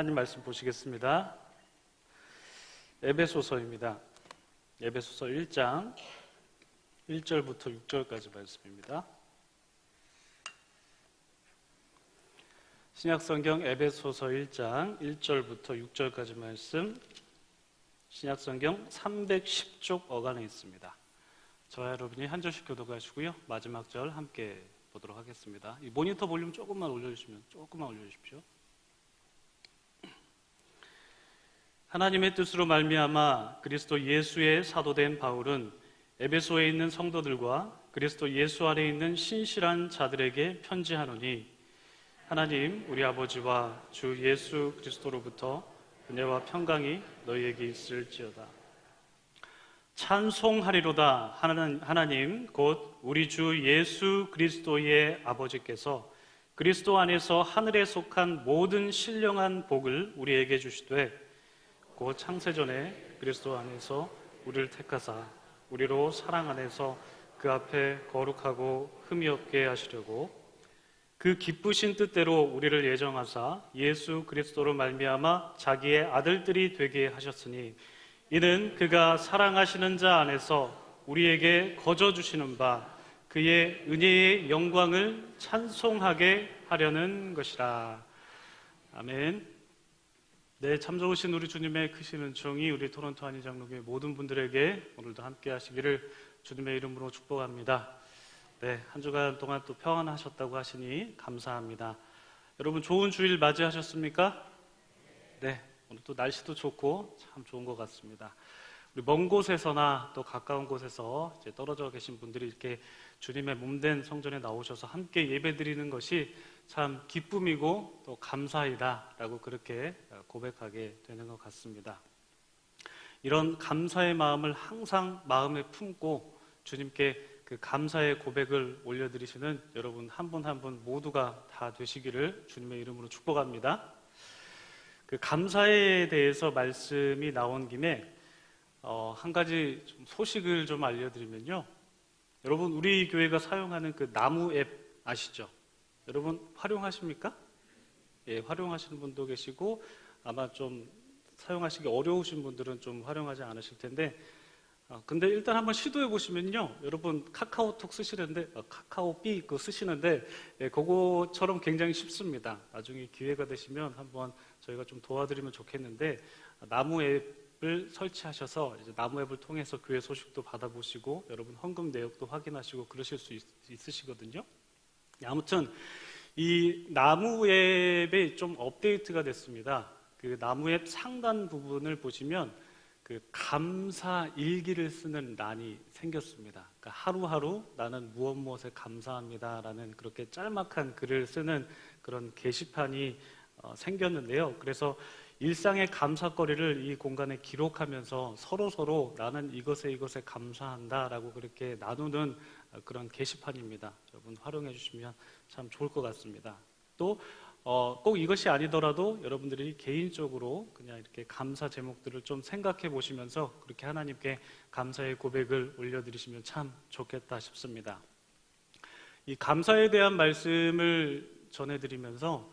하나님 말씀 보시겠습니다. 에베소서입니다. 에베소서 1장 1절부터 6절까지 말씀입니다. 신약성경 에베소서 1장 1절부터 6절까지 말씀, 신약성경 310쪽 어간에 있습니다. 저와 여러분이 한 절씩 교독하시고요. 마지막 절 함께 보도록 하겠습니다. 이 모니터 볼륨 조금만 올려주십시오. 하나님의 뜻으로 말미암아 그리스도 예수의 사도된 바울은 에베소에 있는 성도들과 그리스도 예수 안에 있는 신실한 자들에게 편지하노니, 하나님 우리 아버지와 주 예수 그리스도로부터 은혜와 평강이 너희에게 있을지어다. 찬송하리로다. 하나님 곧 우리 주 예수 그리스도의 아버지께서 그리스도 안에서 하늘에 속한 모든 신령한 복을 우리에게 주시되, 곧 창세전에 그리스도 안에서 우리를 택하사 우리로 사랑 안에서 그 앞에 거룩하고 흠이 없게 하시려고 그 기쁘신 뜻대로 우리를 예정하사 예수 그리스도로 말미암아 자기의 아들들이 되게 하셨으니, 이는 그가 사랑하시는 자 안에서 우리에게 거저 주시는 바 그의 은혜의 영광을 찬송하게 하려는 것이라. 아멘. 네, 참 좋으신 우리 주님의 크신 은총이 우리 토론토 한인장로교회 모든 분들에게 오늘도 함께 하시기를 주님의 이름으로 축복합니다. 네, 한 주간 동안 또 평안하셨다고 하시니 감사합니다. 여러분 좋은 주일 맞이하셨습니까? 네, 오늘 또 날씨도 좋고 참 좋은 것 같습니다. 우리 먼 곳에서나 또 가까운 곳에서 이제 떨어져 계신 분들이 이렇게 주님의 몸된 성전에 나오셔서 함께 예배드리는 것이 참 기쁨이고 또 감사이다라고 그렇게 고백하게 되는 것 같습니다. 이런 감사의 마음을 항상 마음에 품고 주님께 그 감사의 고백을 올려드리시는 여러분 한 분 한 분 모두가 다 되시기를 주님의 이름으로 축복합니다. 그 감사에 대해서 말씀이 나온 김에 한 가지 좀 소식을 좀 알려드리면요, 여러분 우리 교회가 사용하는 그 나무 앱 아시죠? 여러분 활용하십니까? 예, 활용하시는 분도 계시고 아마 좀 사용하시기 어려우신 분들은 좀 활용하지 않으실 텐데, 근데 일단 한번 시도해 보시면요, 여러분 카카오톡 쓰시는데 카카오삐 그거 쓰시는데 그거처럼 굉장히 쉽습니다. 나중에 기회가 되시면 한번 저희가 좀 도와드리면 좋겠는데, 나무 앱을 설치하셔서 이제 나무 앱을 통해서 교회 소식도 받아보시고 여러분 헌금 내역도 확인하시고 그러실 수 있으시거든요. 아무튼 이 나무 앱이 좀 업데이트가 됐습니다. 그 나무 앱 상단 부분을 보시면 그 감사 일기를 쓰는欄이 생겼습니다. 그러니까 하루하루 나는 무엇에 감사합니다라는 그렇게 짤막한 글을 쓰는 그런 게시판이 생겼는데요. 그래서 일상의 감사거리를 이 공간에 기록하면서 서로 나는 이것에 감사한다라고 그렇게 나누는 그런 게시판입니다. 여러분 활용해 주시면 참 좋을 것 같습니다. 또 꼭 이것이 아니더라도 여러분들이 개인적으로 그냥 이렇게 감사 제목들을 좀 생각해 보시면서 그렇게 하나님께 감사의 고백을 올려드리시면 참 좋겠다 싶습니다. 이 감사에 대한 말씀을 전해드리면서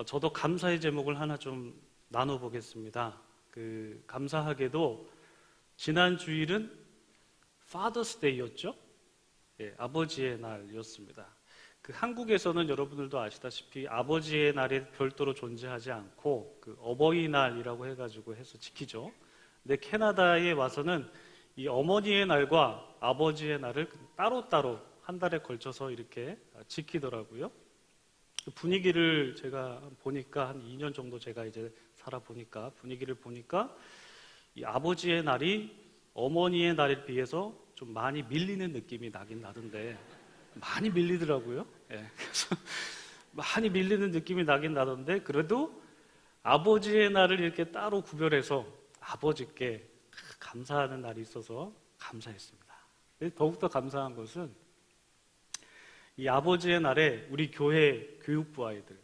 저도 감사의 제목을 하나 좀 나눠보겠습니다. 그 감사하게도 지난 주일은 Father's Day였죠? 예, 아버지의 날이었습니다. 그 한국에서는 여러분들도 아시다시피 아버지의 날이 별도로 존재하지 않고 그 어버이날이라고 해가지고 해서 지키죠. 근데 캐나다에 와서는 이 어머니의 날과 아버지의 날을 따로따로 한 달에 걸쳐서 이렇게 지키더라고요. 그 분위기를 제가 보니까 한 2년 정도 제가 이제 살아보니까 분위기를 보니까 이 아버지의 날이 어머니의 날에 비해서 좀 많이 밀리는 느낌이 나긴 나던데, 많이 밀리더라고요. 예, 그래서 많이 밀리는 느낌이 나긴 나던데, 그래도 아버지의 날을 이렇게 따로 구별해서 아버지께 감사하는 날이 있어서 감사했습니다. 더욱더 감사한 것은 이 아버지의 날에 우리 교회 교육부 아이들,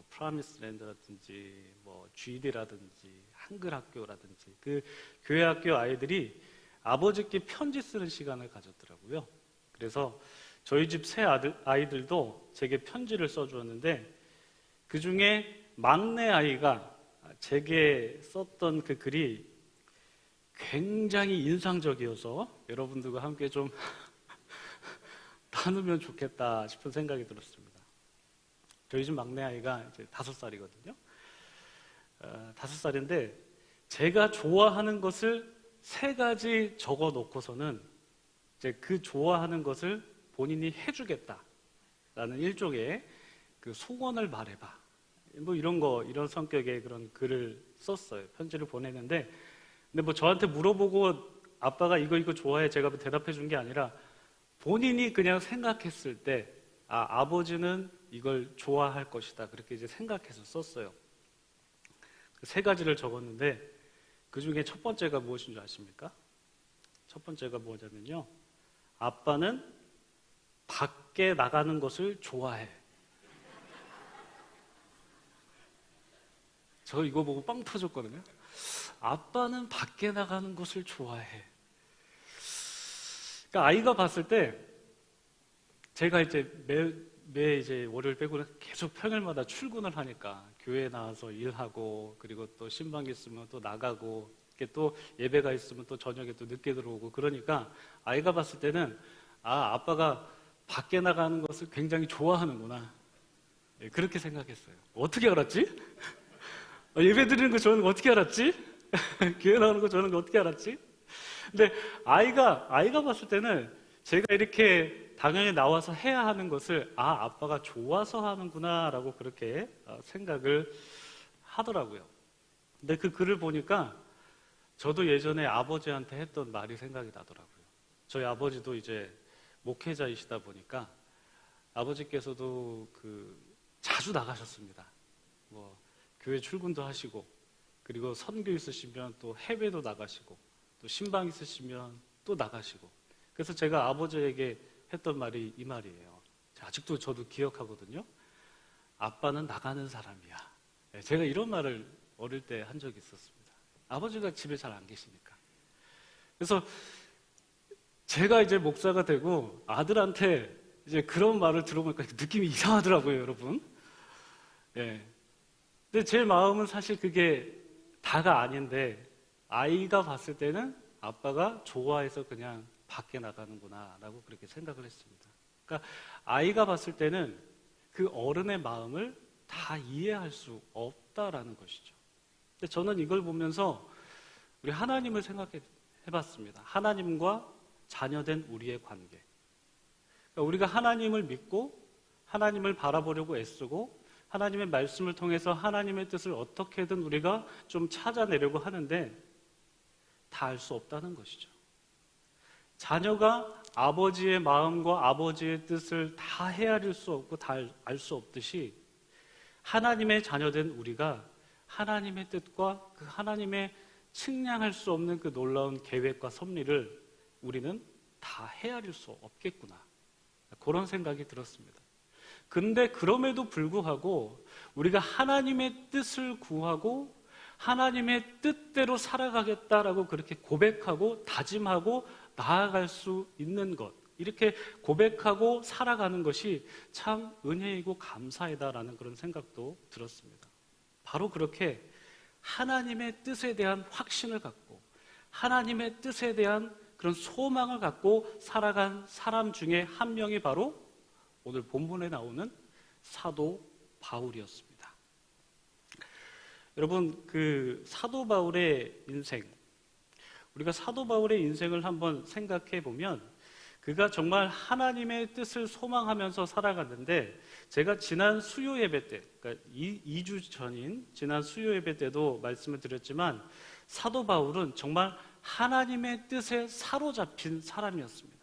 프라미스랜드라든지 GD라든지 한글학교라든지 그 교회 학교 아이들이 아버지께 편지 쓰는 시간을 가졌더라고요. 그래서 저희 집 새 아이들도 제게 편지를 써주었는데, 그 중에 막내 아이가 제게 썼던 그 글이 굉장히 인상적이어서 여러분들과 함께 좀 나누면 좋겠다 싶은 생각이 들었습니다. 저희 집 막내 아이가 이제 5살이거든요. 5살인데 제가 좋아하는 것을 3가지 적어 놓고서는 이제 그 좋아하는 것을 본인이 해주겠다라는 일종의 그 소원을 말해봐. 뭐 이런 성격의 그런 글을 썼어요. 편지를 보내는데, 근데 뭐 저한테 물어보고 아빠가 이거 좋아해 제가 대답해 준 게 아니라 본인이 그냥 생각했을 때, 아버지는 이걸 좋아할 것이다. 그렇게 이제 생각해서 썼어요. 그 3가지를 적었는데, 그 중에 첫 번째가 무엇인 줄 아십니까? 첫 번째가 뭐냐면요. 아빠는 밖에 나가는 것을 좋아해. 저 이거 보고 빵 터졌거든요. 아빠는 밖에 나가는 것을 좋아해. 그러니까 아이가 봤을 때 제가 이제 매 이제 월요일 빼고는 계속 평일마다 출근을 하니까 교회에 나와서 일하고, 그리고 또 신방이 있으면 또 나가고, 이렇게 또 예배가 있으면 또 저녁에 또 늦게 들어오고, 그러니까 아이가 봤을 때는 아빠가 밖에 나가는 것을 굉장히 좋아하는구나, 그렇게 생각했어요. 어떻게 알았지? 예배 드리는 거 저는 어떻게 알았지? 교회 나오는 거 저는 어떻게 알았지? 근데 아이가 봤을 때는 제가 이렇게 당연히 나와서 해야 하는 것을 아빠가 좋아서 하는구나 라고 그렇게 생각을 하더라고요. 근데 그 글을 보니까 저도 예전에 아버지한테 했던 말이 생각이 나더라고요. 저희 아버지도 이제 목회자이시다 보니까 아버지께서도 자주 나가셨습니다. 뭐 교회 출근도 하시고, 그리고 선교 있으시면 또 해외도 나가시고, 또 신방 있으시면 또 나가시고. 그래서 제가 아버지에게 했던 말이 이 말이에요. 아직도 저도 기억하거든요. 아빠는 나가는 사람이야. 제가 이런 말을 어릴 때 한 적이 있었습니다. 아버지가 집에 잘 안 계시니까. 그래서 제가 이제 목사가 되고 아들한테 이제 그런 말을 들어보니까 느낌이 이상하더라고요, 여러분. 예. 근데 제 마음은 사실 그게 다가 아닌데, 아이가 봤을 때는 아빠가 좋아해서 그냥 밖에 나가는구나 라고 그렇게 생각을 했습니다. 그러니까 아이가 봤을 때는 그 어른의 마음을 다 이해할 수 없다라는 것이죠. 근데 저는 이걸 보면서 우리 하나님을 생각해 봤습니다. 하나님과 자녀된 우리의 관계. 그러니까 우리가 하나님을 믿고 하나님을 바라보려고 애쓰고 하나님의 말씀을 통해서 하나님의 뜻을 어떻게든 우리가 좀 찾아내려고 하는데 다 알 수 없다는 것이죠. 자녀가 아버지의 마음과 아버지의 뜻을 다 헤아릴 수 없고 다 알 수 없듯이 하나님의 자녀된 우리가 하나님의 뜻과 그 하나님의 측량할 수 없는 그 놀라운 계획과 섭리를 우리는 다 헤아릴 수 없겠구나, 그런 생각이 들었습니다. 근데 그럼에도 불구하고 우리가 하나님의 뜻을 구하고 하나님의 뜻대로 살아가겠다라고 그렇게 고백하고 다짐하고 나아갈 수 있는 것, 이렇게 고백하고 살아가는 것이 참 은혜이고 감사이다라는 그런 생각도 들었습니다. 바로 그렇게 하나님의 뜻에 대한 확신을 갖고 하나님의 뜻에 대한 그런 소망을 갖고 살아간 사람 중에 한 명이 바로 오늘 본문에 나오는 사도 바울이었습니다. 여러분, 그 사도 바울의 인생, 우리가 사도 바울의 인생을 한번 생각해 보면 그가 정말 하나님의 뜻을 소망하면서 살아갔는데, 제가 지난 수요 예배 때, 그러니까 2주 전인 지난 수요 예배 때도 말씀을 드렸지만 사도 바울은 정말 하나님의 뜻에 사로잡힌 사람이었습니다.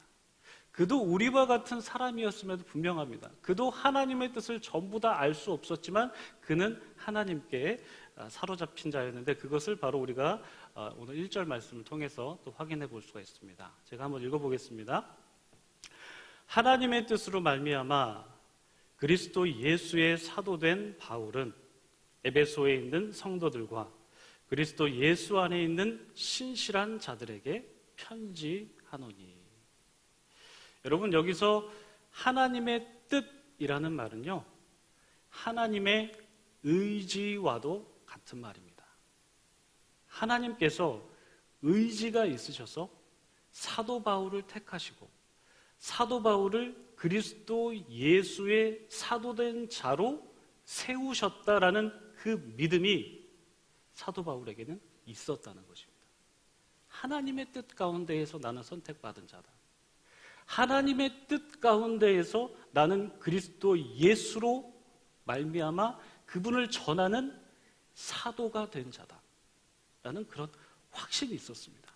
그도 우리와 같은 사람이었음에도 분명합니다. 그도 하나님의 뜻을 전부 다 알 수 없었지만 그는 하나님께 사로잡힌 자였는데, 그것을 바로 우리가 오늘 1절 말씀을 통해서 또 확인해 볼 수가 있습니다. 제가 한번 읽어보겠습니다. 하나님의 뜻으로 말미암아 그리스도 예수의 사도된 바울은 에베소에 있는 성도들과 그리스도 예수 안에 있는 신실한 자들에게 편지하노니. 여러분, 여기서 하나님의 뜻이라는 말은요, 하나님의 의지와도 같은 말입니다. 하나님께서 의지가 있으셔서 사도 바울을 택하시고 사도 바울을 그리스도 예수의 사도된 자로 세우셨다라는 그 믿음이 사도 바울에게는 있었다는 것입니다. 하나님의 뜻 가운데에서 나는 선택받은 자다. 하나님의 뜻 가운데에서 나는 그리스도 예수로 말미암아 그분을 전하는 사도가 된 자다. 라는 그런 확신이 있었습니다.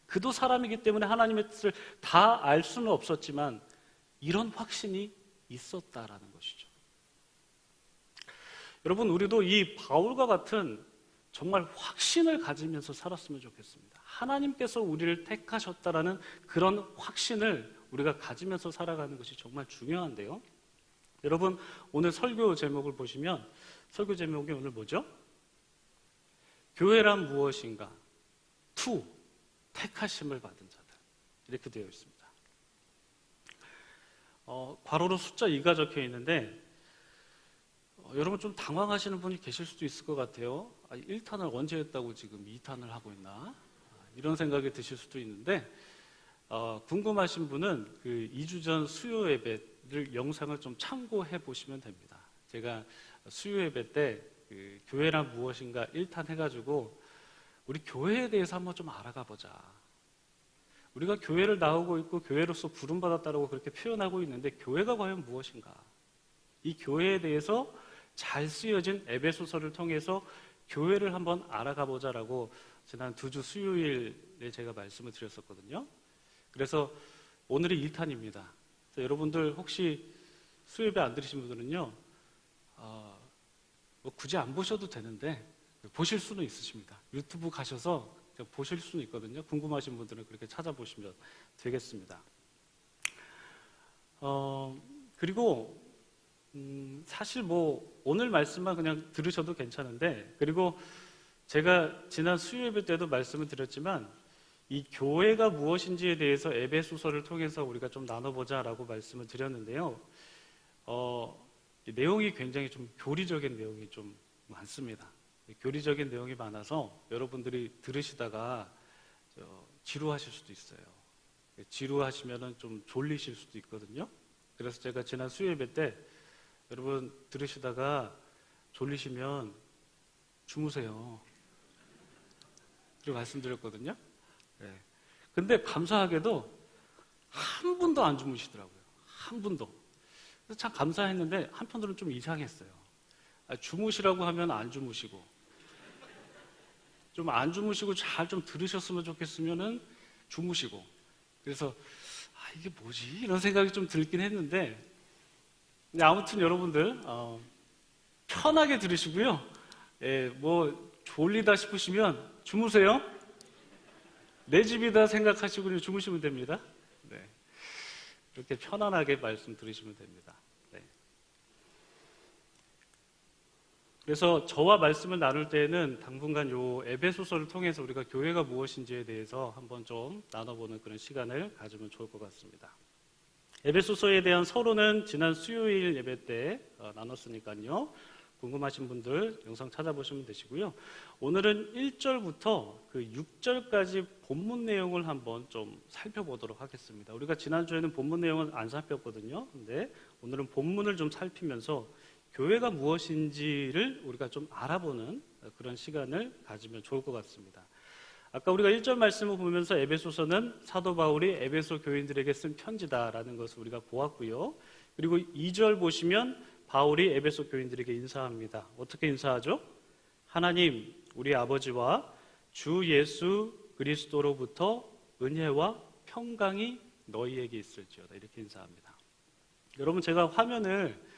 그도 사람이기 때문에 하나님의 뜻을 다 알 수는 없었지만 이런 확신이 있었다라는 것이죠. 여러분, 우리도 이 바울과 같은 정말 확신을 가지면서 살았으면 좋겠습니다. 하나님께서 우리를 택하셨다라는 그런 확신을 우리가 가지면서 살아가는 것이 정말 중요한데요. 여러분, 오늘 설교 제목을 보시면 설교 제목이 오늘 뭐죠? 교회란 무엇인가? 투, 택하심을 받은 자들. 이렇게 되어 있습니다. 괄호로 숫자 2가 적혀 있는데 여러분 좀 당황하시는 분이 계실 수도 있을 것 같아요. 1탄을 언제 했다고 지금 2탄을 하고 있나? 이런 생각이 드실 수도 있는데 궁금하신 분은 그 2주 전 수요 예배를 영상을 좀 참고해 보시면 됩니다. 제가 수요 예배 때 그 교회란 무엇인가 1탄 해가지고 우리 교회에 대해서 한번 좀 알아가 보자. 우리가 교회를 나오고 있고 교회로서 부름받았다고 그렇게 표현하고 있는데 교회가 과연 무엇인가? 이 교회에 대해서 잘 쓰여진 에베소서를 통해서 교회를 한번 알아가 보자라고 지난 2주 수요일에 제가 말씀을 드렸었거든요. 그래서 오늘이 2탄입니다. 여러분들 혹시 수요 예배 안 들으신 분들은요, 뭐 굳이 안 보셔도 되는데 보실 수는 있으십니다. 유튜브 가셔서 보실 수는 있거든요. 궁금하신 분들은 그렇게 찾아보시면 되겠습니다. 그리고 사실 뭐 오늘 말씀만 그냥 들으셔도 괜찮은데, 그리고 제가 지난 수요 예배 때도 말씀을 드렸지만 이 교회가 무엇인지에 대해서 에베소서를 통해서 우리가 좀 나눠보자라고 말씀을 드렸는데요. 내용이 굉장히 좀 교리적인 내용이 좀 많습니다. 교리적인 내용이 많아서 여러분들이 들으시다가 지루하실 수도 있어요. 지루하시면은 좀 졸리실 수도 있거든요. 그래서 제가 지난 수요 예배 때 여러분 들으시다가 졸리시면 주무세요. 그리고 말씀드렸거든요. 네. 근데 감사하게도 한 분도 안 주무시더라고요. 한 분도. 그래서 참 감사했는데 한편으로는 좀 이상했어요. 주무시라고 하면 안 주무시고, 좀 안 주무시고 잘 좀 들으셨으면 좋겠으면은 주무시고. 그래서 이게 뭐지? 이런 생각이 좀 들긴 했는데, 근데 아무튼 여러분들 편하게 들으시고요. 뭐 졸리다 싶으시면 주무세요. 내 집이다 생각하시고 주무시면 됩니다. 네. 이렇게 편안하게 말씀 들으시면 됩니다. 네. 그래서 저와 말씀을 나눌 때에는 당분간 요 에베소서를 통해서 우리가 교회가 무엇인지에 대해서 한번 좀 나눠보는 그런 시간을 가지면 좋을 것 같습니다. 에베소서에 대한 서론은 지난 수요일 예배 때 나눴으니까요. 궁금하신 분들 영상 찾아보시면 되시고요. 오늘은 1절부터 그 6절까지 본문 내용을 한번 좀 살펴보도록 하겠습니다. 우리가 지난주에는 본문 내용을 안 살폈거든요. 근데 오늘은 본문을 좀 살피면서 교회가 무엇인지를 우리가 좀 알아보는 그런 시간을 가지면 좋을 것 같습니다. 아까 우리가 1절 말씀을 보면서 에베소서는 사도 바울이 에베소 교인들에게 쓴 편지다라는 것을 우리가 보았고요. 그리고 2절 보시면 바울이 에베소 교인들에게 인사합니다. 어떻게 인사하죠? 하나님, 우리 아버지와 주 예수 그리스도로부터 은혜와 평강이 너희에게 있을지어다. 이렇게 인사합니다. 여러분, 제가 화면을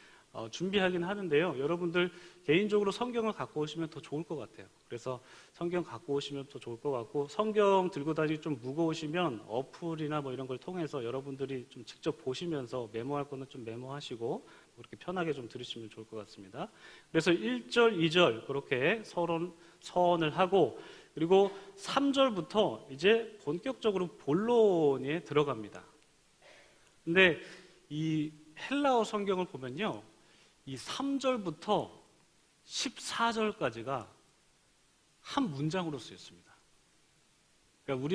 준비하긴 하는데요. 여러분들 개인적으로 성경을 갖고 오시면 더 좋을 것 같아요. 그래서 성경 갖고 오시면 더 좋을 것 같고, 성경 들고 다니기 좀 무거우시면 어플이나 뭐 이런 걸 통해서 여러분들이 좀 직접 보시면서 메모할 거는 좀 메모하시고 그렇게 편하게 좀 들으시면 좋을 것 같습니다. 그래서 1절, 2절 그렇게 서원을 하고, 그리고 3절부터 이제 본격적으로 본론에 들어갑니다. 근데 이 헬라어 성경을 보면요, 이 3절부터 14절까지가 한 문장으로 쓰였습니다. 그러니까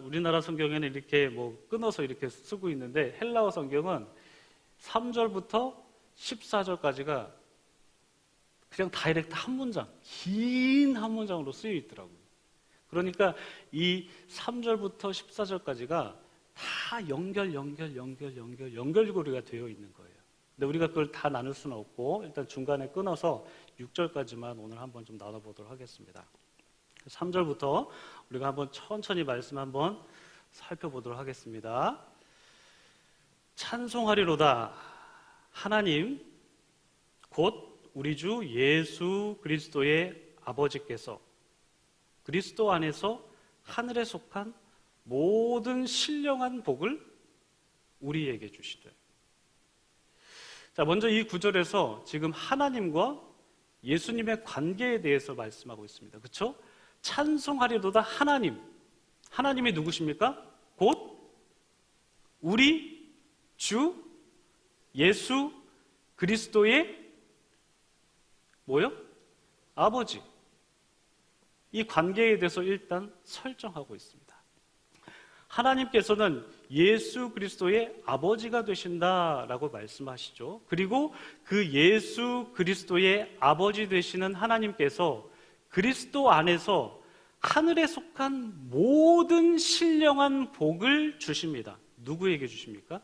우리나라 성경에는 이렇게 끊어서 이렇게 쓰고 있는데 헬라어 성경은 3절부터 14절까지가 그냥 다이렉트 한 문장, 긴 한 문장으로 쓰여 있더라고요. 그러니까 이 3절부터 14절까지가 다 연결고리가 되어 있는 거예요. 근데 우리가 그걸 다 나눌 수는 없고 일단 중간에 끊어서 6절까지만 오늘 한번 좀 나눠보도록 하겠습니다. 3절부터 우리가 한번 천천히 말씀 한번 살펴보도록 하겠습니다. 찬송하리로다 하나님 곧 우리 주 예수 그리스도의 아버지께서 그리스도 안에서 하늘에 속한 모든 신령한 복을 우리에게 주시되. 자, 먼저 이 구절에서 지금 하나님과 예수님의 관계에 대해서 말씀하고 있습니다. 그렇죠? 찬송하리로다 하나님. 하나님이 누구십니까? 곧 우리 주 예수 그리스도의 뭐요? 아버지. 이 관계에 대해서 일단 설정하고 있습니다. 하나님께서는 예수 그리스도의 아버지가 되신다라고 말씀하시죠. 그리고 그 예수 그리스도의 아버지 되시는 하나님께서 그리스도 안에서 하늘에 속한 모든 신령한 복을 주십니다. 누구에게 주십니까?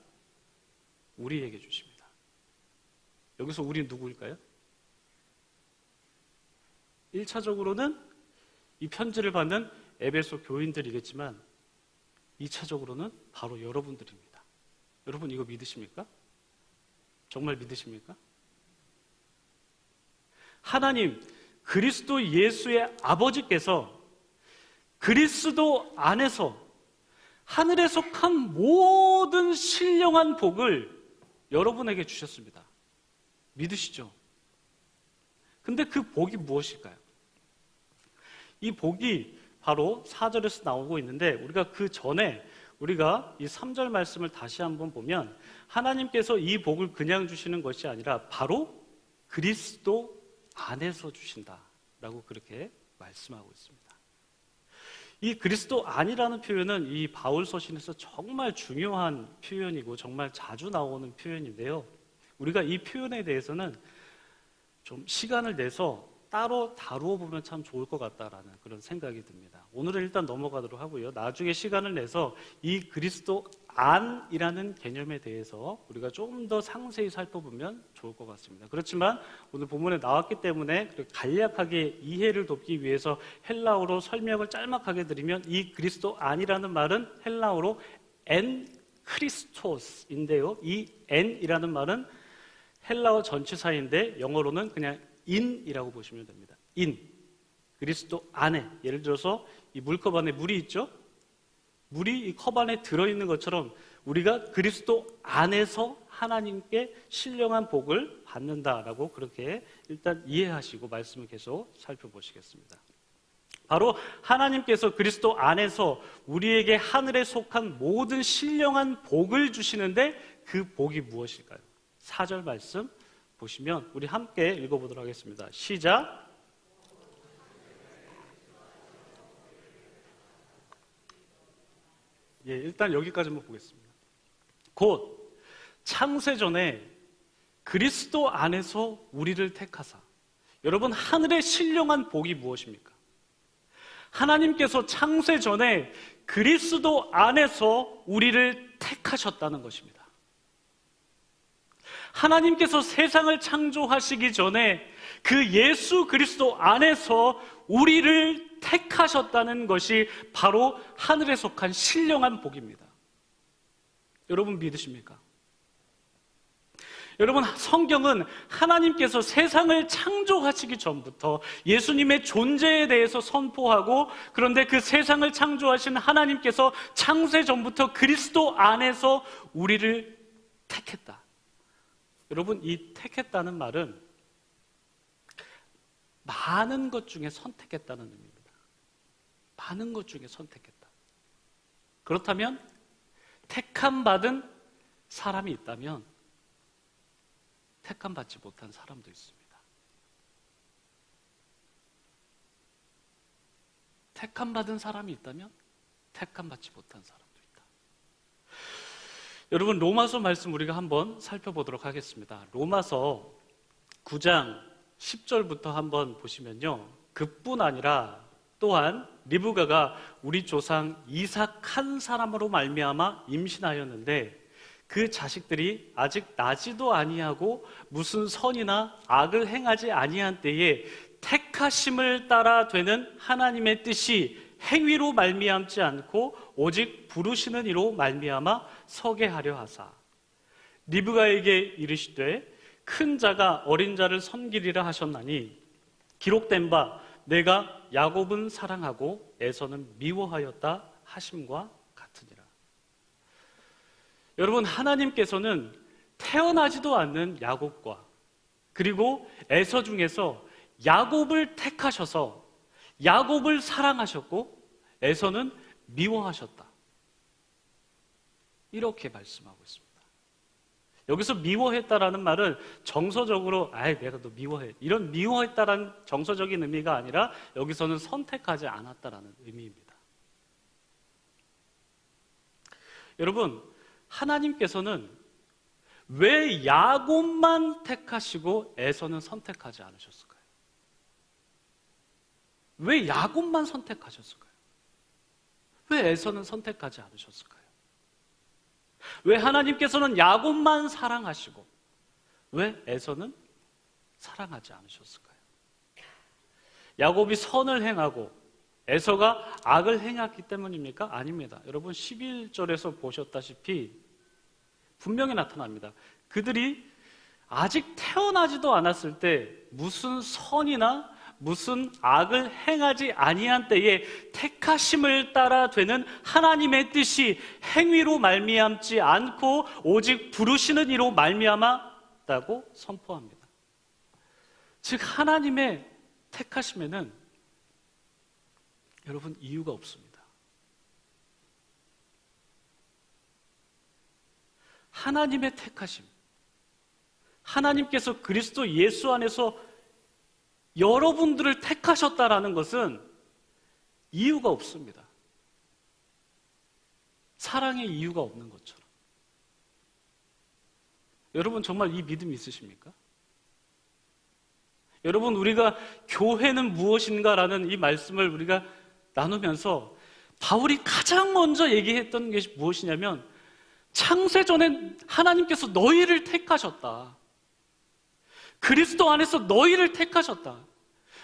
우리에게 주십니다. 여기서 우리 누구일까요? 1차적으로는 이 편지를 받는 에베소 교인들이겠지만 2차적으로는 바로 여러분들입니다. 여러분 이거 믿으십니까? 정말 믿으십니까? 하나님, 그리스도 예수의 아버지께서 그리스도 안에서 하늘에 속한 모든 신령한 복을 여러분에게 주셨습니다. 믿으시죠? 근데 그 복이 무엇일까요? 이 복이 바로 4절에서 나오고 있는데 우리가 그 전에 우리가 이 3절 말씀을 다시 한번 보면 하나님께서 이 복을 그냥 주시는 것이 아니라 바로 그리스도 안에서 주신다라고 그렇게 말씀하고 있습니다. 이 그리스도 안이라는 표현은 이 바울 서신에서 정말 중요한 표현이고 정말 자주 나오는 표현인데요. 우리가 이 표현에 대해서는 좀 시간을 내서 따로 다루어 보면 참 좋을 것 같다라는 그런 생각이 듭니다. 오늘은 일단 넘어가도록 하고요. 나중에 시간을 내서 이 그리스도 안이라는 개념에 대해서 우리가 좀 더 상세히 살펴보면 좋을 것 같습니다. 그렇지만 오늘 본문에 나왔기 때문에 간략하게 이해를 돕기 위해서 헬라어로 설명을 짤막하게 드리면 이 그리스도 안이라는 말은 헬라어로 엔 크리스토스인데요. 이 엔이라는 말은 헬라어 전치사인데 영어로는 그냥 인이라고 보시면 됩니다. 인, 그리스도 안에. 예를 들어서 이 물컵 안에 물이 있죠? 물이 이 컵 안에 들어있는 것처럼 우리가 그리스도 안에서 하나님께 신령한 복을 받는다라고 그렇게 일단 이해하시고 말씀을 계속 살펴보시겠습니다. 바로 하나님께서 그리스도 안에서 우리에게 하늘에 속한 모든 신령한 복을 주시는데 그 복이 무엇일까요? 4절 말씀 보시면 우리 함께 읽어보도록 하겠습니다. 시작. 예, 일단 여기까지만 보겠습니다. 곧 창세전에 그리스도 안에서 우리를 택하사. 여러분, 하늘의 신령한 복이 무엇입니까? 하나님께서 창세전에 그리스도 안에서 우리를 택하셨다는 것입니다. 하나님께서 세상을 창조하시기 전에 그 예수 그리스도 안에서 우리를 택하셨다는 것이 바로 하늘에 속한 신령한 복입니다. 여러분 믿으십니까? 여러분, 성경은 하나님께서 세상을 창조하시기 전부터 예수님의 존재에 대해서 선포하고, 그런데 그 세상을 창조하신 하나님께서 창세 전부터 그리스도 안에서 우리를 택했다. 여러분, 이 택했다는 말은 많은 것 중에 선택했다는 의미입니다. 많은 것 중에 선택했다. 그렇다면 택함 받은 사람이 있다면 택함 받지 못한 사람도 있습니다. 택함받은 사람이 있다면 택함받지 못한 사람도 있다. 여러분, 로마서 말씀 우리가 한번 살펴보도록 하겠습니다. 로마서 9장 10절부터 한번 보시면요, 그뿐 아니라 또한 리브가가 우리 조상 이삭 한 사람으로 말미암아 임신하였는데 그 자식들이 아직 나지도 아니하고 무슨 선이나 악을 행하지 아니한 때에 택하심을 따라 되는 하나님의 뜻이 행위로 말미암지 않고 오직 부르시는 이로 말미암아 서게 하려 하사 리브가에게 이르시되 큰 자가 어린 자를 섬기리라 하셨나니 기록된 바 내가 야곱은 사랑하고 에서는 미워하였다 하심과 같으니라. 여러분, 하나님께서는 태어나지도 않는 야곱과 그리고 에서 중에서 야곱을 택하셔서 야곱을 사랑하셨고 에서는 미워하셨다, 이렇게 말씀하고 있습니다. 여기서 미워했다라는 말은 정서적으로 내가 너 미워해, 이런 미워했다라는 정서적인 의미가 아니라 여기서는 선택하지 않았다라는 의미입니다. 여러분, 하나님께서는 왜 야곱만 택하시고 에서는 선택하지 않으셨을까요? 왜 야곱만 선택하셨을까요? 왜 에서는 선택하지 않으셨을까요? 왜 하나님께서는 야곱만 사랑하시고 왜 에서는 사랑하지 않으셨을까요? 야곱이 선을 행하고 에서가 악을 행했기 때문입니까? 아닙니다. 여러분, 11절에서 보셨다시피 분명히 나타납니다. 그들이 아직 태어나지도 않았을 때 무슨 선이나 무슨 악을 행하지 아니한 때에 택하심을 따라 되는 하나님의 뜻이 행위로 말미암지 않고 오직 부르시는 이로 말미암았다고 선포합니다. 즉, 하나님의 택하심에는 여러분, 이유가 없습니다. 하나님의 택하심, 하나님께서 그리스도 예수 안에서 여러분들을 택하셨다라는 것은 이유가 없습니다. 사랑의 이유가 없는 것처럼. 여러분, 정말 이 믿음이 있으십니까? 여러분, 우리가 교회는 무엇인가라는 이 말씀을 우리가 나누면서 바울이 가장 먼저 얘기했던 것이 무엇이냐면 창세전에 하나님께서 너희를 택하셨다. 그리스도 안에서 너희를 택하셨다.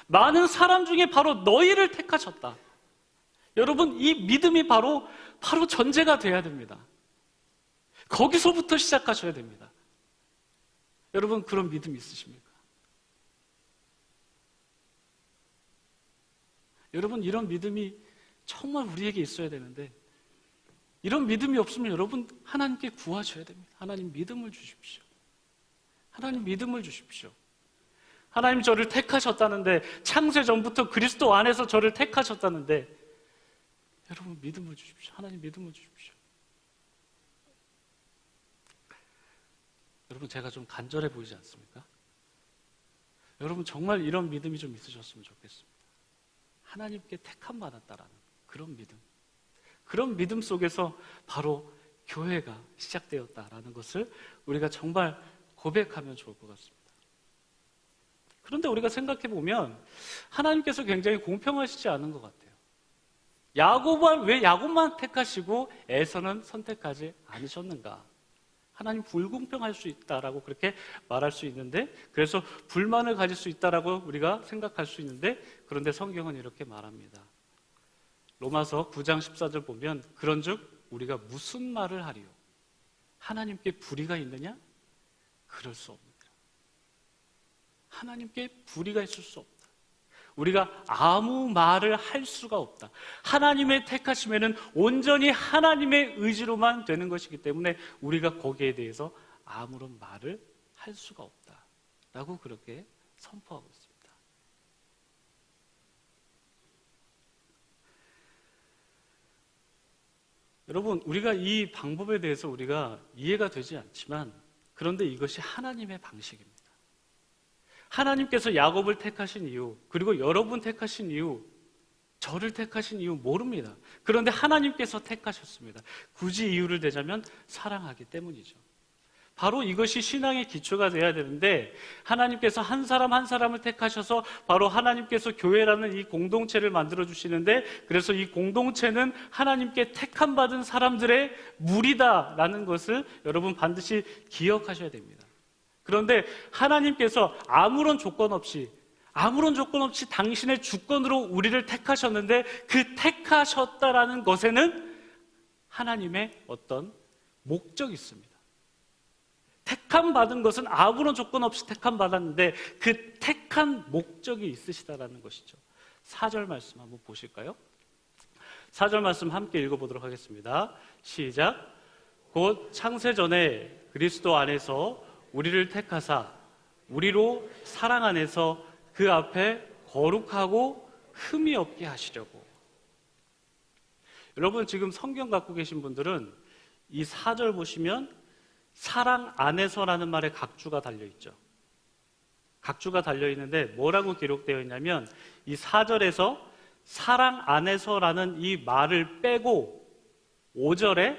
많은 사람 중에 바로 너희를 택하셨다. 여러분, 이 믿음이 바로 전제가 돼야 됩니다. 거기서부터 시작하셔야 됩니다. 여러분, 그런 믿음 있으십니까? 여러분, 이런 믿음이 정말 우리에게 있어야 되는데 이런 믿음이 없으면 여러분, 하나님께 구하셔야 됩니다. 하나님, 믿음을 주십시오. 하나님, 믿음을 주십시오. 하나님, 저를 택하셨다는데, 창세전부터 그리스도 안에서 저를 택하셨다는데 여러분, 믿음을 주십시오. 하나님, 믿음을 주십시오. 여러분, 제가 좀 간절해 보이지 않습니까? 여러분, 정말 이런 믿음이 좀 있으셨으면 좋겠습니다. 하나님께 택함 받았다라는 그런 믿음, 그런 믿음 속에서 바로 교회가 시작되었다라는 것을 우리가 정말 고백하면 좋을 것 같습니다. 그런데 우리가 생각해 보면 하나님께서 굉장히 공평하시지 않은 것 같아요. 왜 야곱만 택하시고 에서는 선택하지 않으셨는가? 하나님, 불공평할 수 있다라고 그렇게 말할 수 있는데, 그래서 불만을 가질 수 있다라고 우리가 생각할 수 있는데, 그런데 성경은 이렇게 말합니다. 로마서 9장 14절 보면 그런즉 우리가 무슨 말을 하리요? 하나님께 불의가 있느냐? 그럴 수 없느니라. 하나님께 불의가 있을 수 없다. 우리가 아무 말을 할 수가 없다. 하나님의 택하심에는 온전히 하나님의 의지로만 되는 것이기 때문에 우리가 거기에 대해서 아무런 말을 할 수가 없다라고 그렇게 선포하고 있습니다. 여러분, 우리가 이 방법에 대해서 우리가 이해가 되지 않지만 그런데 이것이 하나님의 방식입니다. 하나님께서 야곱을 택하신 이유, 그리고 여러분 택하신 이유, 저를 택하신 이유 모릅니다. 그런데 하나님께서 택하셨습니다. 굳이 이유를 대자면 사랑하기 때문이죠. 바로 이것이 신앙의 기초가 돼야 되는데, 하나님께서 한 사람 한 사람을 택하셔서 바로 하나님께서 교회라는 이 공동체를 만들어 주시는데, 그래서 이 공동체는 하나님께 택함 받은 사람들의 무리다라는 것을 여러분 반드시 기억하셔야 됩니다. 그런데 하나님께서 아무런 조건 없이 당신의 주권으로 우리를 택하셨는데, 그 택하셨다라는 것에는 하나님의 어떤 목적이 있습니다. 택함 받은 것은 아무런 조건 없이 택함 받았는데, 그 택한 목적이 있으시다라는 것이죠. 4절 말씀 한번 보실까요? 4절 말씀 함께 읽어보도록 하겠습니다. 시작. 곧 창세전에 그리스도 안에서 우리를 택하사 우리로 사랑 안에서 그 앞에 거룩하고 흠이 없게 하시려고. 여러분, 지금 성경 갖고 계신 분들은 이 4절 보시면 사랑 안에서라는 말에 각주가 달려있죠. 각주가 달려있는데 뭐라고 기록되어 있냐면, 이 4절에서 사랑 안에서라는 이 말을 빼고 5절에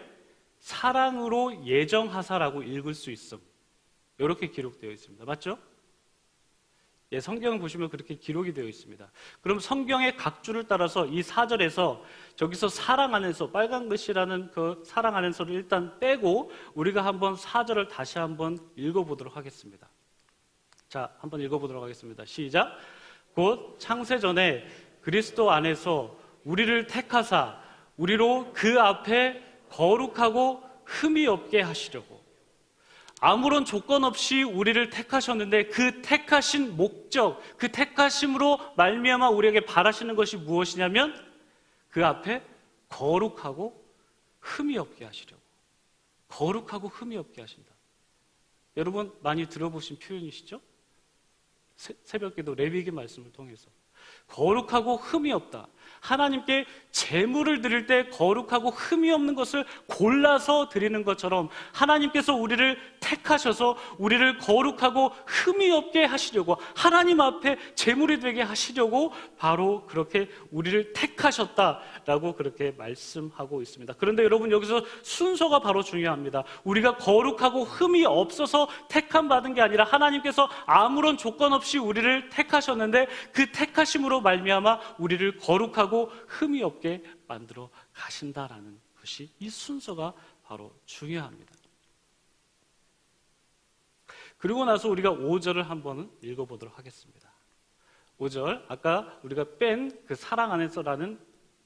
사랑으로 예정하사라고 읽을 수 있음, 이렇게 기록되어 있습니다. 맞죠? 예, 성경을 보시면 그렇게 기록이 되어 있습니다. 그럼 성경의 각주를 따라서 이 4절에서 저기서 사랑 안에서, 빨간 글씨라는 그 사랑 안에서를 일단 빼고 우리가 한번 4절을 다시 한번 읽어보도록 하겠습니다. 자, 한번 읽어보도록 하겠습니다. 시작. 곧 창세전에 그리스도 안에서 우리를 택하사 우리로 그 앞에 거룩하고 흠이 없게 하시려고. 아무런 조건 없이 우리를 택하셨는데, 그 택하신 목적, 그 택하심으로 말미암아 우리에게 바라시는 것이 무엇이냐면, 그 앞에 거룩하고 흠이 없게 하시려고. 거룩하고 흠이 없게 하신다. 여러분 많이 들어보신 표현이시죠? 새벽기도 레위기 말씀을 통해서 거룩하고 흠이 없다. 하나님께 제물을 드릴 때 거룩하고 흠이 없는 것을 골라서 드리는 것처럼, 하나님께서 우리를 택하셔서 우리를 거룩하고 흠이 없게 하시려고, 하나님 앞에 제물이 되게 하시려고 바로 그렇게 우리를 택하셨다라고 그렇게 말씀하고 있습니다. 그런데 여러분, 여기서 순서가 바로 중요합니다. 우리가 거룩하고 흠이 없어서 택함 받은 게 아니라, 하나님께서 아무런 조건 없이 우리를 택하셨는데, 그 택하심으로 말미암아 우리를 거룩하고 흠이 없게 만들어 가신다라는 것이, 이 순서가 바로 중요합니다. 그리고 나서 우리가 5절을 한번 읽어보도록 하겠습니다. 5절, 아까 우리가 뺀 그 사랑 안에서라는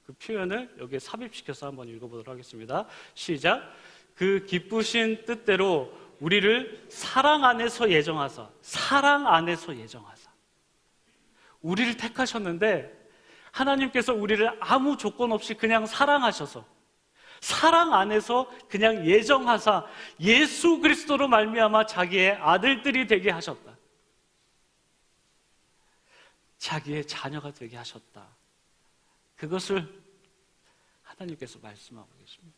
그 표현을 여기에 삽입시켜서 한번 읽어보도록 하겠습니다. 시작. 그 기쁘신 뜻대로 우리를 사랑 안에서 예정하사. 사랑 안에서 예정하사. 우리를 택하셨는데, 하나님께서 우리를 아무 조건 없이 그냥 사랑하셔서, 사랑 안에서 그냥 예정하사 예수 그리스도로 말미암아 자기의 아들들이 되게 하셨다. 자기의 자녀가 되게 하셨다. 그것을 하나님께서 말씀하고 계십니다.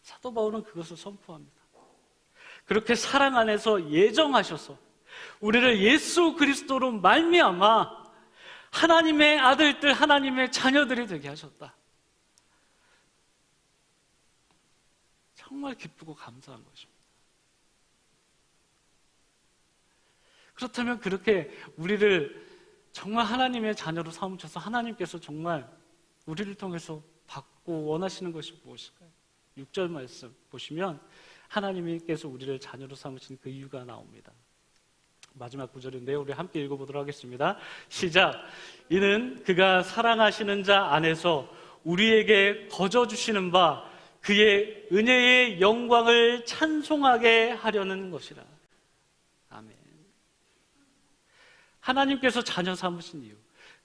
사도 바울은 그것을 선포합니다. 그렇게 사랑 안에서 예정하셔서 우리를 예수 그리스도로 말미암아 하나님의 아들들, 하나님의 자녀들이 되게 하셨다. 정말 기쁘고 감사한 것입니다. 그렇다면 그렇게 우리를 정말 하나님의 자녀로 삼으셔서 하나님께서 정말 우리를 통해서 받고 원하시는 것이 무엇일까요? 6절 말씀 보시면 하나님께서 우리를 자녀로 삼으신 그 이유가 나옵니다. 마지막 구절인데요, 우리 함께 읽어보도록 하겠습니다. 시작. 이는 그가 사랑하시는 자 안에서 우리에게 거저주시는 바 그의 은혜의 영광을 찬송하게 하려는 것이라. 아멘. 하나님께서 자녀 삼으신 이유,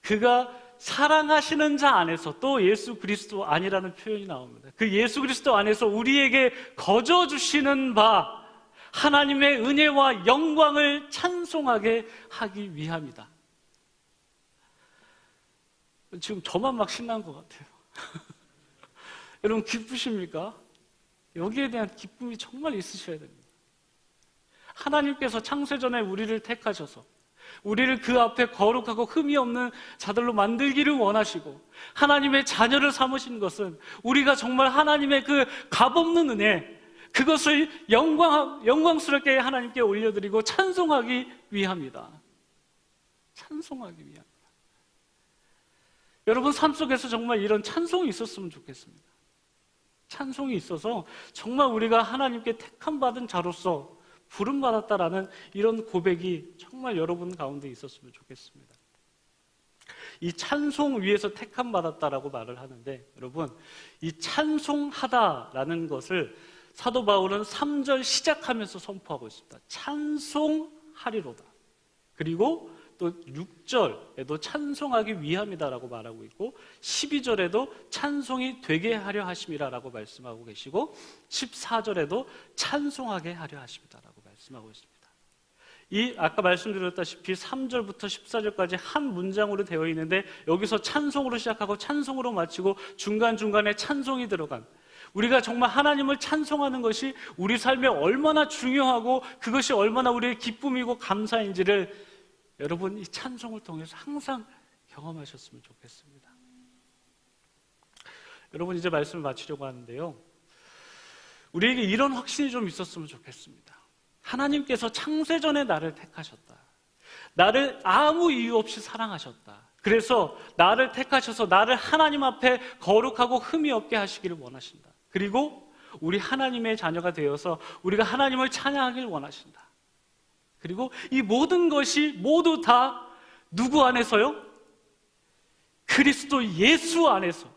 그가 사랑하시는 자 안에서, 또 예수 그리스도 안이라는 표현이 나옵니다. 그 예수 그리스도 안에서 우리에게 거저주시는 바 하나님의 은혜와 영광을 찬송하게 하기 위함이다. 지금 저만 막 신난 것 같아요. 여러분 기쁘십니까? 여기에 대한 기쁨이 정말 있으셔야 됩니다. 하나님께서 창세전에 우리를 택하셔서 우리를 그 앞에 거룩하고 흠이 없는 자들로 만들기를 원하시고 하나님의 자녀를 삼으신 것은 우리가 정말 하나님의 그 값없는 은혜, 그것을 영광스럽게 하나님께 올려드리고 찬송하기 위함이다. 찬송하기 위함이다. 여러분 삶 속에서 정말 이런 찬송이 있었으면 좋겠습니다. 찬송이 있어서 정말 우리가 하나님께 택함받은 자로서 부름받았다라는 이런 고백이 정말 여러분 가운데 있었으면 좋겠습니다. 이 찬송 위에서 택함받았다라고 말을 하는데, 여러분 이 찬송하다라는 것을 사도 바울은 3절 시작하면서 선포하고 있습니다. 찬송하리로다. 그리고 또 6절에도 찬송하기 위함이다라고 말하고 있고 12절에도 찬송이 되게 하려 하심이라라고 말씀하고 계시고 14절에도 찬송하게 하려 하심이다라고 말씀하고 있습니다. 이 아까 말씀드렸다시피 3절부터 14절까지 한 문장으로 되어 있는데 여기서 찬송으로 시작하고 찬송으로 마치고 중간중간에 찬송이 들어간, 우리가 정말 하나님을 찬송하는 것이 우리 삶에 얼마나 중요하고 그것이 얼마나 우리의 기쁨이고 감사인지를 여러분 이 찬송을 통해서 항상 경험하셨으면 좋겠습니다. 여러분 이제 말씀을 마치려고 하는데요, 우리에게 이런 확신이 좀 있었으면 좋겠습니다. 하나님께서 창세전에 나를 택하셨다. 나를 아무 이유 없이 사랑하셨다. 그래서 나를 택하셔서 나를 하나님 앞에 거룩하고 흠이 없게 하시기를 원하신다. 그리고 우리 하나님의 자녀가 되어서 우리가 하나님을 찬양하기를 원하신다. 그리고 이 모든 것이 모두 다 누구 안에서요? 그리스도 예수 안에서.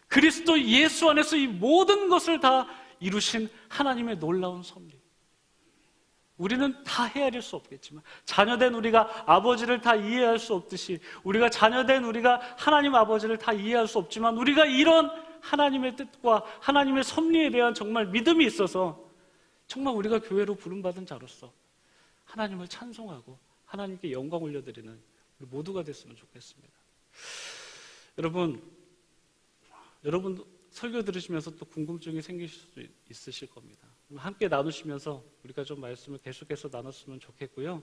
그리스도 예수 안에서 이 모든 것을 다 이루신 하나님의 놀라운 섭리. 우리는 다 헤아릴 수 없겠지만, 자녀된 우리가 아버지를 다 이해할 수 없듯이, 우리가 자녀된 우리가 하나님 아버지를 다 이해할 수 없지만, 우리가 이런 하나님의 뜻과 하나님의 섭리에 대한 정말 믿음이 있어서 정말 우리가 교회로 부름받은 자로서 하나님을 찬송하고 하나님께 영광 올려드리는 우리 모두가 됐으면 좋겠습니다. 여러분 설교 들으시면서 또 궁금증이 생기실 수 있으실 겁니다. 함께 나누시면서 우리가 좀 말씀을 계속해서 나눴으면 좋겠고요.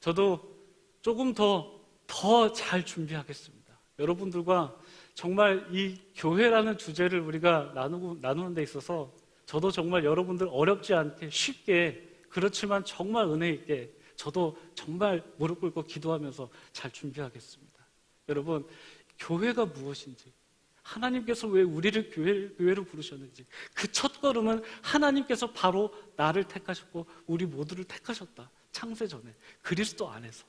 저도 조금 더 잘 준비하겠습니다. 여러분들과 정말 이 교회라는 주제를 우리가 나누는 데 있어서 저도 정말 여러분들 어렵지 않게 쉽게, 그렇지만 정말 은혜 있게 저도 정말 무릎 꿇고 기도하면서 잘 준비하겠습니다. 여러분, 교회가 무엇인지, 하나님께서 왜 우리를 교회로 부르셨는지, 그 첫걸음은 하나님께서 바로 나를 택하셨고 우리 모두를 택하셨다. 창세전에 그리스도 안에서.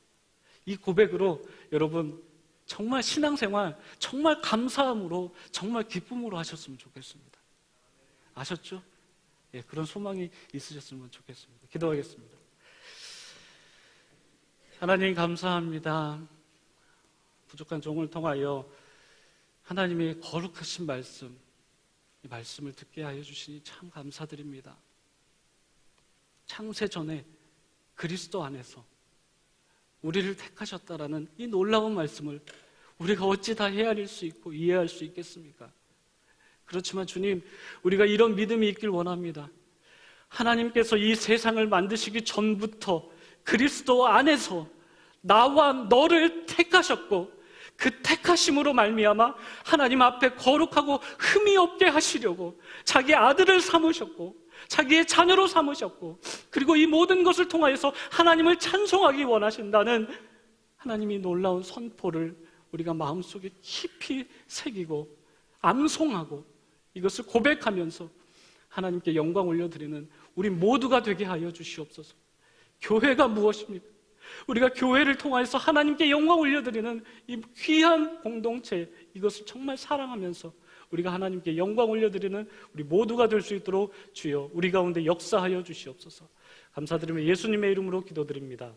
이 고백으로 여러분 정말 신앙생활 정말 감사함으로 정말 기쁨으로 하셨으면 좋겠습니다. 아셨죠? 예, 그런 소망이 있으셨으면 좋겠습니다. 기도하겠습니다. 하나님 감사합니다. 부족한 종을 통하여 하나님의 거룩하신 말씀, 이 말씀을 듣게 하여 주시니 참 감사드립니다. 창세전에 그리스도 안에서 우리를 택하셨다라는 이 놀라운 말씀을 우리가 어찌 다 헤아릴 수 있고 이해할 수 있겠습니까? 그렇지만 주님, 우리가 이런 믿음이 있길 원합니다. 하나님께서 이 세상을 만드시기 전부터 그리스도 안에서 나와 너를 택하셨고, 그 택하심으로 말미암아 하나님 앞에 거룩하고 흠이 없게 하시려고 자기 아들을 삼으셨고 자기의 자녀로 삼으셨고, 그리고 이 모든 것을 통하여서 하나님을 찬송하기 원하신다는 하나님이 놀라운 선포를 우리가 마음속에 깊이 새기고 암송하고 이것을 고백하면서 하나님께 영광 올려드리는 우리 모두가 되게 하여 주시옵소서. 교회가 무엇입니까? 우리가 교회를 통해서 하나님께 영광 올려드리는 이 귀한 공동체, 이것을 정말 사랑하면서 우리가 하나님께 영광 올려드리는 우리 모두가 될 수 있도록 주여 우리 가운데 역사하여 주시옵소서. 감사드리며 예수님의 이름으로 기도드립니다.